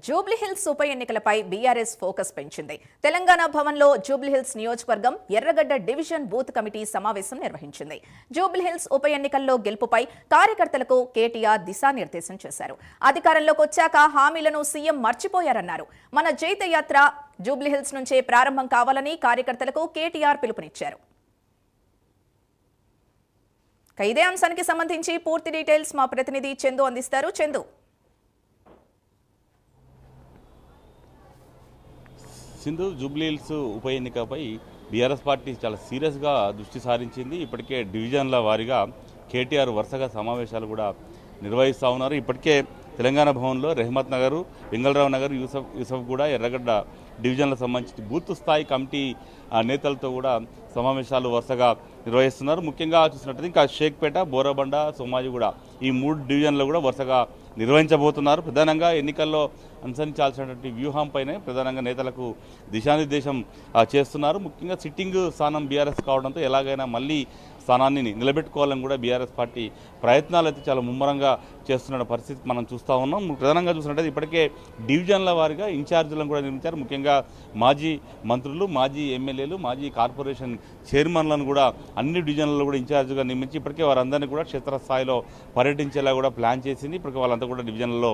జూబ్లీహిల్స్ ఉప ఎన్నికలపై BRS focus పెంచింది. తెలంగాణ భవన్లో జూబ్లీహిల్స్ నియోజకవర్గం ఎర్రగడ్డ డివిజన్ బూత్ కమిటీ సమావేశం నిర్వహించింది. జూబ్లీహిల్స్ ఉప ఎన్నికల్లో గెలుపుపై కార్యకర్తలకు కేటీఆర్ దిశానిర్దేశం చేశారు. అధికారంలోకి వచ్చాక హామీలను సీఎం మర్చిపోయారన్నారు. మన జైత్రయాత్ర జూబ్లీహిల్స్ నుంచే ప్రారంభం కావాలని కార్యకర్తలకు కేటీఆర్ పిలుపునిచ్చారు. ఇదే అంశానికి సంబంధించి పూర్తి డీటెయిల్స్ మా ప్రతినిధి చందు అందిస్తారు. చందు, సింధు, జూబ్లీహిల్స్ ఉప ఎన్నికపై బీఆర్ఎస్ పార్టీ చాలా సీరియస్గా దృష్టి సారించింది. ఇప్పటికే డివిజన్ల వారీగా కేటీఆర్ వరుసగా సమావేశాలు కూడా నిర్వహిస్తూ ఉన్నారు. ఇప్పటికే తెలంగాణ భవన్లో రెహమత్ నగర్, వెంగళరావు నగర్, యూసఫ్ కూడా ఎర్రగడ్డ డివిజన్లకు సంబంధించి బూత్ స్థాయి కమిటీ నేతలతో కూడా సమావేశాలు వరుసగా నిర్వహిస్తున్నారు. ముఖ్యంగా చూసినట్లయితే ఇంకా షేక్పేట, బోరబండ, సోమాజిగూడ ఈ 3 డివిజన్లు కూడా వరుసగా నిర్వహించబోతున్నారు. ప్రధానంగా ఎన్నికల్లో అనుసరించాల్సినటువంటి వ్యూహంపైనే ప్రధానంగా నేతలకు దిశానిర్దేశం చేస్తున్నారు. ముఖ్యంగా సిట్టింగ్ స్థానం బీఆర్ఎస్ కావడంతో ఎలాగైనా మళ్ళీ స్థానాన్ని నిలబెట్టుకోవాలని కూడా బీఆర్ఎస్ పార్టీ ప్రయత్నాలు అయితే చాలా ముమ్మరంగా చేస్తున్న పరిస్థితి మనం చూస్తూ ఉన్నాం. ప్రధానంగా చూసినట్టయితే ఇప్పటికే డివిజన్ల వారీగా ఇన్ఛార్జీలను కూడా నిర్మించారు. ముఖ్యంగా మాజీ మంత్రులు, మాజీ ఎమ్మెల్యేలు, మాజీ కార్పొరేషన్ చైర్మన్లను కూడా అన్ని డివిజన్లలో కూడా ఇన్ఛార్జిగా నియమించి ఇప్పటికే వారందరినీ కూడా క్షేత్రస్థాయిలో పర్యటించేలా కూడా ప్లాన్ చేసింది. ఇప్పటికే వాళ్ళంతా కూడా డివిజన్లలో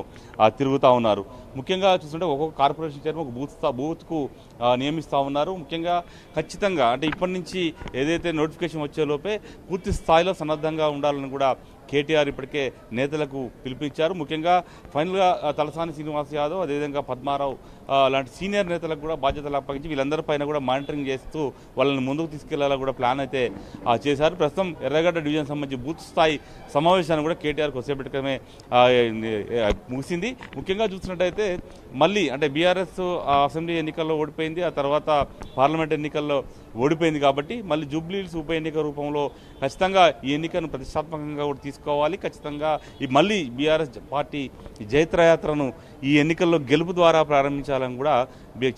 తిరుగుతూ ఉన్నారు. ముఖ్యంగా చూస్తుంటే ఒక్కొక్క కార్పొరేషన్ చైర్మన్ ఒక బూత్కు నియమిస్తూ ఉన్నారు. ముఖ్యంగా ఖచ్చితంగా అంటే ఇప్పటి నుంచి ఏదైతే నోటిఫికేషన్ వచ్చేలోపే పూర్తి స్థాయిలో సన్నద్ధంగా ఉండాలని కూడా కేటీఆర్ ఇప్పటికే నేతలకు పిలుపునిచ్చారు. ముఖ్యంగా ఫైనల్గా తలసాని శ్రీనివాస్ యాదవ్, అదేవిధంగా పద్మారావు లాంటి సీనియర్ నేతలకు కూడా బాధ్యతలు అప్పగించి వీళ్ళందరిపైన కూడా మానిటరింగ్ చేస్తూ వాళ్ళని ముందుకు తీసుకెళ్లేలా కూడా ప్లాన్ అయితే చేశారు. ప్రస్తుతం ఎర్రగడ్డ డివిజన్ సంబంధించి బూత్ స్థాయి సమావేశాన్ని కూడా కేటీఆర్ కొద్దిసేపటికమే ముగిసింది. ముఖ్యంగా చూసినట్టయితే మళ్ళీ అంటే బీఆర్ఎస్ అసెంబ్లీ ఎన్నికల్లో ఓడిపోయింది, ఆ తర్వాత పార్లమెంట్ ఎన్నికల్లో ఓడిపోయింది. కాబట్టి మళ్ళీ జూబ్లీహిల్స్ ఉప ఎన్నిక రూపంలో ఖచ్చితంగా ఈ ఎన్నికను ప్రతిష్టాత్మకంగా కూడా తీసుకోవాలి. ఖచ్చితంగా ఈ మళ్ళీ బీఆర్ఎస్ పార్టీ జైత్రయాత్రను ఈ ఎన్నికల్లో గెలుపు ద్వారా ప్రారంభించాలని కూడా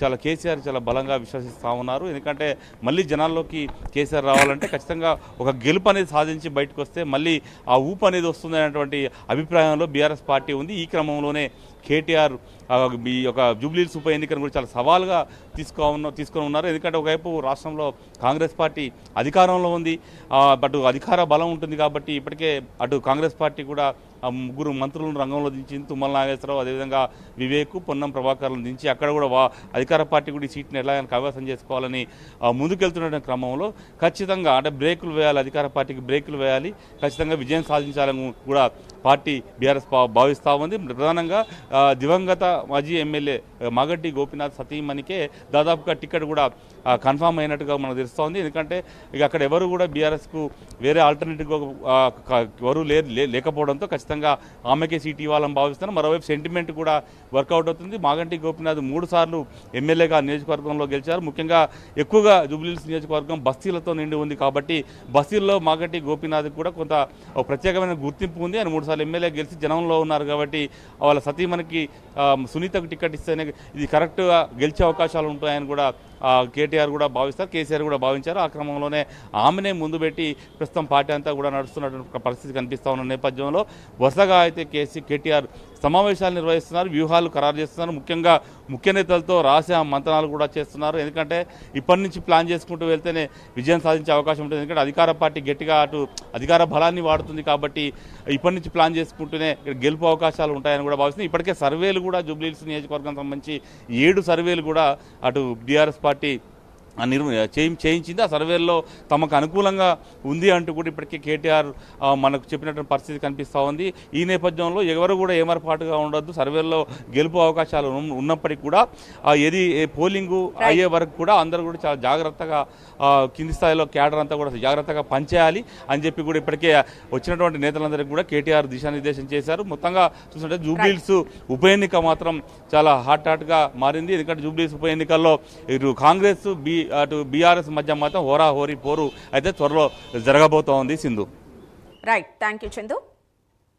చాలా కేసీఆర్ చాలా బలంగా విశ్వసిస్తూ ఉన్నారు. ఎందుకంటే మళ్ళీ జనాల్లోకి కేసీఆర్ రావాలంటే ఖచ్చితంగా ఒక గెలుపు అనేది సాధించి బయటకు వస్తే మళ్ళీ ఆ ఊపు అనేది వస్తుంది అనేటువంటి అభిప్రాయంలో బీఆర్ఎస్ పార్టీ ఉంది. ఈ కేటీఆర్ ఈ యొక్క జూబ్లీహిల్స్ ఉప ఎన్నికను కూడా చాలా సవాల్గా తీసుకొని ఉన్నారు. ఎందుకంటే ఒకవైపు రాష్ట్రంలో కాంగ్రెస్ పార్టీ అధికారంలో ఉంది, అటు అధికార బలం ఉంటుంది. కాబట్టి ఇప్పటికే అటు కాంగ్రెస్ పార్టీ కూడా 3 మంత్రులను రంగంలో దించింది. తుమ్మల నాగేశ్వరరావు, అదేవిధంగా వివేక్, పొన్నం ప్రభాకర్లను దించి అక్కడ కూడా అధికార పార్టీ కూడా ఈ సీట్ని ఎలాగైనా కైవసం చేసుకోవాలని ముందుకెళ్తున్న క్రమంలో ఖచ్చితంగా అంటే బ్రేకులు వేయాలి, అధికార పార్టీకి బ్రేకులు వేయాలి, ఖచ్చితంగా విజయం సాధించాలని కూడా పార్టీ బీఆర్ఎస్ భావిస్తూ ఉంది. ప్రధానంగా దివంగత మాజీ ఎమ్మెల్యే మాగంటి గోపీనాథ్ సతీమణికే దాదాపుగా టికెట్ కూడా కన్ఫామ్ అయినట్టుగా మనకు తెలుస్తోంది. ఎందుకంటే ఇక అక్కడ ఎవరు కూడా బీఆర్ఎస్కు వేరే ఆల్టర్నేటివ్గా ఎవరు లేకపోవడంతో ఖచ్చితంగా ఆమెకే సీట్ ఇవ్వాలని భావిస్తున్నారు. మరోవైపు సెంటిమెంట్ కూడా వర్కౌట్ అవుతుంది. మాగంటి గోపీనాథ్ 3 సార్లు ఎమ్మెల్యేగా నియోజకవర్గంలో గెలిచారు. ముఖ్యంగా ఎక్కువగా జూబ్లీహిల్స్ నియోజకవర్గం బస్తీలతో నిండి ఉంది. కాబట్టి బస్తీల్లో మాగంటి గోపీనాథ్ కూడా కొంత ప్రత్యేకమైన గుర్తింపు ఉంది. ఆయన 3 సార్లు ఎమ్మెల్యే గెలిచి జనంలో ఉన్నారు. కాబట్టి వాళ్ళ సతీమణికి సునీతకు టికెట్ ఇస్తేనే ఇది కరెక్ట్గా గెలిచే అవకాశాలు ఉంటాయని కూడా కేటీఆర్ కూడా భావిస్తారు, కేసీఆర్ కూడా భావించారు. ఆ క్రమంలోనే ఆమెనే ముందు పెట్టి ప్రస్తుతం పార్టీ అంతా కూడా నడుస్తున్నటువంటి పరిస్థితి కనిపిస్తూ ఉన్న నేపథ్యంలో వరుసగా అయితే కేటీఆర్ సమావేశాలు నిర్వహిస్తున్నారు, వ్యూహాలు ఖరారు చేస్తున్నారు. ముఖ్యంగా ముఖ్య నేతలతో రహస్య మంతనాలు కూడా చేస్తున్నారు. ఎందుకంటే ఇప్పటి నుంచి ప్లాన్ చేసుకుంటూ వెళ్తేనే విజయం సాధించే అవకాశం ఉంటుంది. ఎందుకంటే అధికార పార్టీ గట్టిగా అటు అధికార బలాన్ని వాడుతుంది. కాబట్టి ఇప్పటి నుంచి ప్లాన్ చేసుకుంటూనే గెలుపు అవకాశాలు ఉంటాయని కూడా భావిస్తుంది. ఇప్పటికే సర్వేలు కూడా జూబ్లీహిల్స్ నియోజకవర్గం సంబంధించి 7 సర్వేలు కూడా అటు బీఆర్ఎస్ పార్టీ చేయించింది. ఆ సర్వేల్లో తమకు అనుకూలంగా ఉంది అంటూ కూడా ఇప్పటికే కేటీఆర్ మనకు చెప్పినటువంటి పరిస్థితి కనిపిస్తూ ఉంది. ఈ నేపథ్యంలో ఎవరు కూడా ఏమరపాటుగా ఉండొద్దు, సర్వేల్లో గెలుపు అవకాశాలు ఉన్నప్పటికీ కూడా ఏది పోలింగు అయ్యే వరకు కూడా అందరూ కూడా చాలా జాగ్రత్తగా కింది స్థాయిలో క్యాడర్ అంతా కూడా జాగ్రత్తగా పనిచేయాలి అని చెప్పి కూడా ఇప్పటికే వచ్చినటువంటి నేతలందరికీ కూడా కేటీఆర్ దిశానిర్దేశం చేశారు. మొత్తంగా చూస్తుంటే జూబ్లీహిల్స్ ఉప ఎన్నిక మాత్రం చాలా హాట్గా మారింది. ఎందుకంటే జూబ్లీహిల్స్ ఉప ఎన్నికల్లో ఇటు కాంగ్రెస్ అటు బీఆర్ఎస్ మధ్య మాత్రం హోరాహోరీ పోరు అయితే త్వరలో జరగబోతోంది. Sindhu. Right, thank you Chandu.